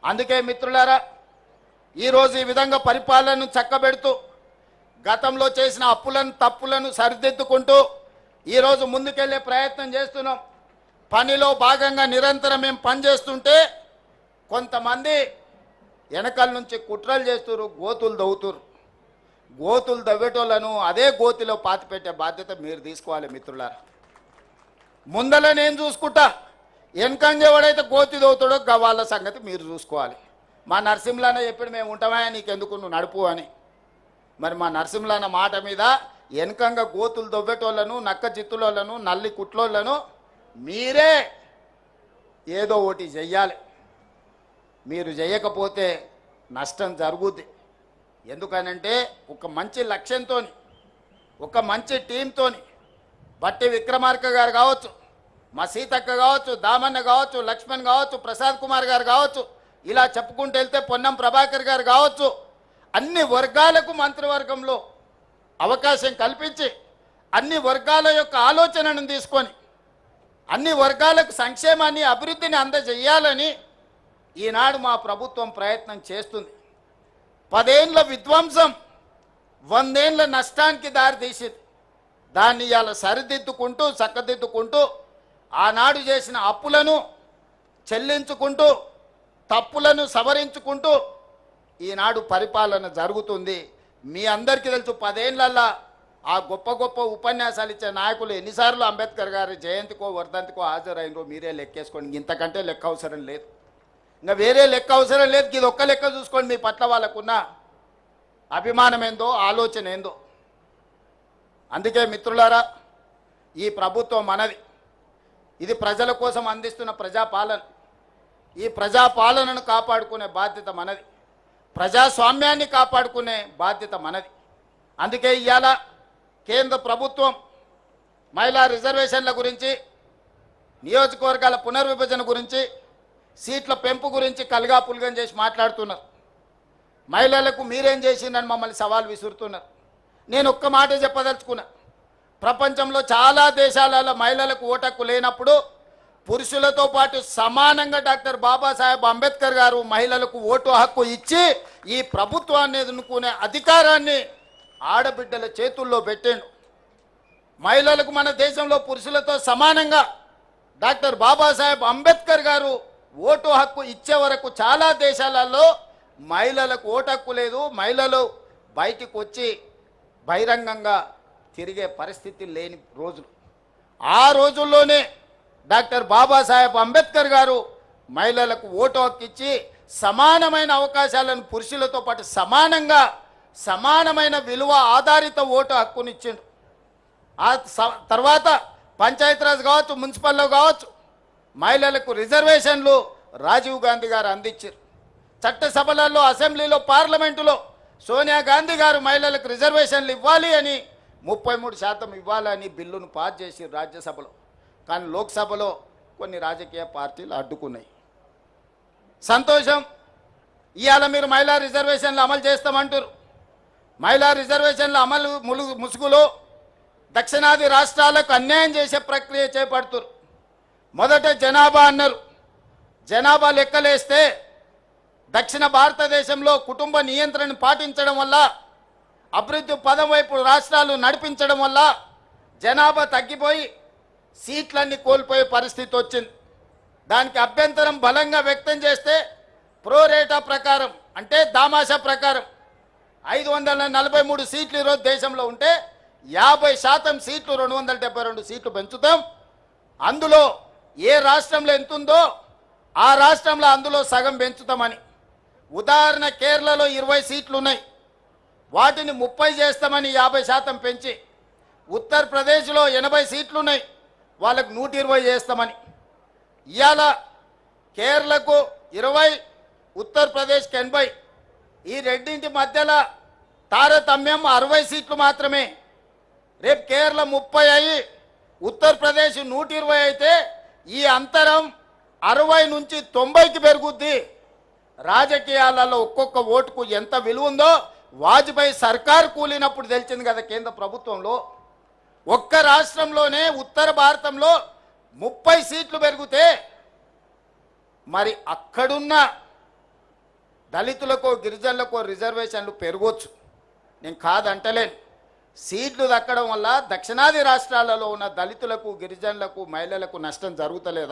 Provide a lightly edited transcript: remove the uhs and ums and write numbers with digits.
అందుకే మిత్రులారా ఈరోజు ఈ విధంగా పరిపాలనను చక్కబెడుతూ గతంలో చేసిన అప్పులను తప్పులను సరిదిద్దుకుంటూ ఈరోజు ముందుకెళ్లే ప్రయత్నం చేస్తున్నాం. పనిలో భాగంగా నిరంతరం మేము పనిచేస్తుంటే కొంతమంది వెనకాల నుంచి కుట్రలు చేస్తున్నారు, గోతులు దవ్వుతున్నారు. గోతులు దవ్వేటోళ్లను అదే గోతిలో పాతిపెట్టే బాధ్యత మీరు తీసుకోవాలి మిత్రులారా. ముందల నేను చూసుకుంటా, వెనకంగా ఎవడైతే గోతి దవ్వుతాడో వాళ్ళ సంగతి మీరు చూసుకోవాలి. మా నరసింహులన్న చెప్పాడు మేము ఉంటామా నీకెందుకు నువ్వు నడుపు అని. మరి మా నరసింహులన్న మాట మీద వెనకంగా గోతులు దవ్వేటోళ్లను, నక్క జిత్తులోళ్లను, నల్లి కుట్లోళ్లను మీరే ఏదో ఒకటి చెయ్యాలి. మీరు చేయకపోతే నష్టం జరుగుద్ది. ఎందుకనంటే ఒక మంచి లక్ష్యంతో, ఒక మంచి టీంతో బట్టి విక్రమార్క గారు కావచ్చు, మా సీతక్క కావచ్చు, దామన్న కావచ్చు, లక్ష్మణ్ కావచ్చు, ప్రసాద్ కుమార్ గారు కావచ్చు, ఇలా చెప్పుకుంటూ వెళ్తే పొన్నం ప్రభాకర్ గారు కావచ్చు, అన్ని వర్గాలకు మంత్రివర్గంలో అవకాశం కల్పించి అన్ని వర్గాల యొక్క ఆలోచనను తీసుకొని అన్ని వర్గాలకు సంక్షేమాన్ని అభివృద్ధిని అందజేయాలని ఈనాడు మా ప్రభుత్వం ప్రయత్నం చేస్తుంది. 10 ఏళ్ల విధ్వంసం 100 ఏళ్ల నష్టానికి దారితీసింది. దాన్ని ఇలా సరిదిద్దుకుంటూ చక్కదిద్దుకుంటూ ఆనాడు చేసిన అప్పులను చెల్లించుకుంటూ తప్పులను సవరించుకుంటూ ఈనాడు పరిపాలన జరుగుతుంది. మీ అందరికీ తెలుసు 10 ఏళ్లలో ఆ గొప్ప గొప్ప ఉపన్యాసాలు ఇచ్చే నాయకులు ఎన్నిసార్లు అంబేద్కర్ గారి జయంతికో వర్ధంతికో హాజరైనరో మీరే లెక్కేసుకోండి. ఇంతకంటే లెక్క అవసరం లేదు, ఇంకా వేరే లెక్క అవసరం లేదు. ఇది ఒక్క లెక్క చూసుకోండి, మీ పట్ల వాళ్ళకున్న అభిమానం ఏందో, ఆలోచన ఏందో. అందుకే మిత్రులారా, ఈ ప్రభుత్వం మనది. ఇది ప్రజల కోసం అందిస్తున్న ప్రజాపాలన. ఈ ప్రజాపాలనను కాపాడుకునే బాధ్యత మనది, ప్రజాస్వామ్యాన్ని కాపాడుకునే బాధ్యత మనది. అందుకే ఇవాళ కేంద్ర ప్రభుత్వం మహిళా రిజర్వేషన్ల గురించి, నియోజకవర్గాల పునర్విభజన గురించి, సీట్ల పెంపు గురించి కలగాపులగం చేసి మాట్లాడుతున్నారు. మహిళలకు మీరేం చేసిందని మమ్మల్ని సవాల్ విసురుతున్నారు. నేను ఒక్క మాట చెప్పదలుచుకున్నా. ప్రపంచంలో చాలా దేశాలలో మహిళలకు ఓటు హక్కు లేనప్పుడు పురుషులతో పాటు సమానంగా డాక్టర్ బాబాసాహెబ్ అంబేద్కర్ గారు మహిళలకు ఓటు హక్కు ఇచ్చి ఈ ప్రభుత్వాన్ని ఎన్నుకునే అధికారాన్ని ఆడబిడ్డల చేతుల్లో పెట్టాడు. మహిళలకు మన దేశంలో పురుషులతో సమానంగా డాక్టర్ బాబాసాహెబ్ అంబేద్కర్ గారు ఓటు హక్కు ఇచ్చే వరకు చాలా దేశాలలో మహిళలకు ఓటు హక్కు లేదు. మహిళలు బయటికి వచ్చి బహిరంగంగా తిరిగే పరిస్థితి లేని రోజులు. ఆ రోజుల్లోనే డాక్టర్ బాబాసాహెబ్ అంబేద్కర్ గారు మహిళలకు ఓటు హక్కు ఇచ్చి సమానమైన అవకాశాలను పురుషులతో పాటు సమానమైన విలువ ఆధారిత ఓటు హక్కునిచ్చిండు. ఆ తర్వాత పంచాయతీరాజ్ కావచ్చు, మున్సిపల్లో కావచ్చు, మహిళలకు రిజర్వేషన్లు రాజీవ్ గాంధీ గారు అందించారు. చట్టసభలలో, అసెంబ్లీలో, పార్లమెంటులో సోనియా గాంధీ గారు మహిళలకు రిజర్వేషన్లు ఇవ్వాలి అని 33% ఇవ్వాలని బిల్లును పాస్ చేసి రాజ్యసభలో. కానీ లోక్సభలో కొన్ని రాజకీయ పార్టీలు అడ్డుకున్నాయి. సంతోషం, ఇవాళ మీరు మహిళా రిజర్వేషన్లు అమలు చేస్తామంటారు. మహిళా రిజర్వేషన్ల అమలు ముసుగులో దక్షిణాది రాష్ట్రాలకు అన్యాయం చేసే ప్రక్రియ చేపడుతున్నారు. మొదట జనాభా అన్నారు. జనాభా లెక్కలేస్తే దక్షిణ భారతదేశంలో కుటుంబ నియంత్రణను పాటించడం వల్ల, అభివృద్ధి పదం వైపు రాష్ట్రాలు నడిపించడం వల్ల జనాభా తగ్గిపోయి సీట్లన్నీ కోల్పోయే పరిస్థితి వచ్చింది. దానికి అభ్యంతరం బలంగా వ్యక్తం చేస్తే ప్రోరేటా ప్రకారం, అంటే దామాషా ప్రకారం 543 సీట్లు ఈరోజు దేశంలో ఉంటే 50% సీట్లు 272 సీట్లు పెంచుతాం. అందులో ఏ రాష్ట్రంలో ఎంత ఉందో ఆ రాష్ట్రంలో అందులో సగం పెంచుతామని. ఉదాహరణ, కేరళలో 20 సీట్లు ఉన్నాయి, వాటిని 30 చేస్తామని 50% పెంచి. ఉత్తరప్రదేశ్లో 80 సీట్లు ఉన్నాయి, వాళ్ళకు 120 చేస్తామని. ఇవాళ కేరళకు 20, ఉత్తరప్రదేశ్కి 80. ఈ రెండింటి మధ్యలో తారతమ్యం 60 సీట్లు మాత్రమే. రేపు కేరళ 30 అయ్యి ఉత్తరప్రదేశ్ 120 అయితే ఈ అంతరం 60 నుంచి 90కి పెరుగుద్ది. రాజకీయాలలో ఒక్కొక్క ఓటుకు ఎంత విలువ ఉందో వాజ్పేయి సర్కారు కూలినప్పుడు తెలిసింది కదా కేంద్ర ప్రభుత్వంలో. ఒక్క రాష్ట్రంలోనే ఉత్తర భారతంలో 30 సీట్లు పెరిగితే మరి అక్కడున్న దళితులకు గిరిజనులకు రిజర్వేషన్లు పెరగవచ్చు, నేను కాదంటలేను. సీట్లు దక్కడం వల్ల దక్షిణాది రాష్ట్రాలలో ఉన్న దళితులకు గిరిజనులకు మహిళలకు నష్టం జరుగుతలేదా?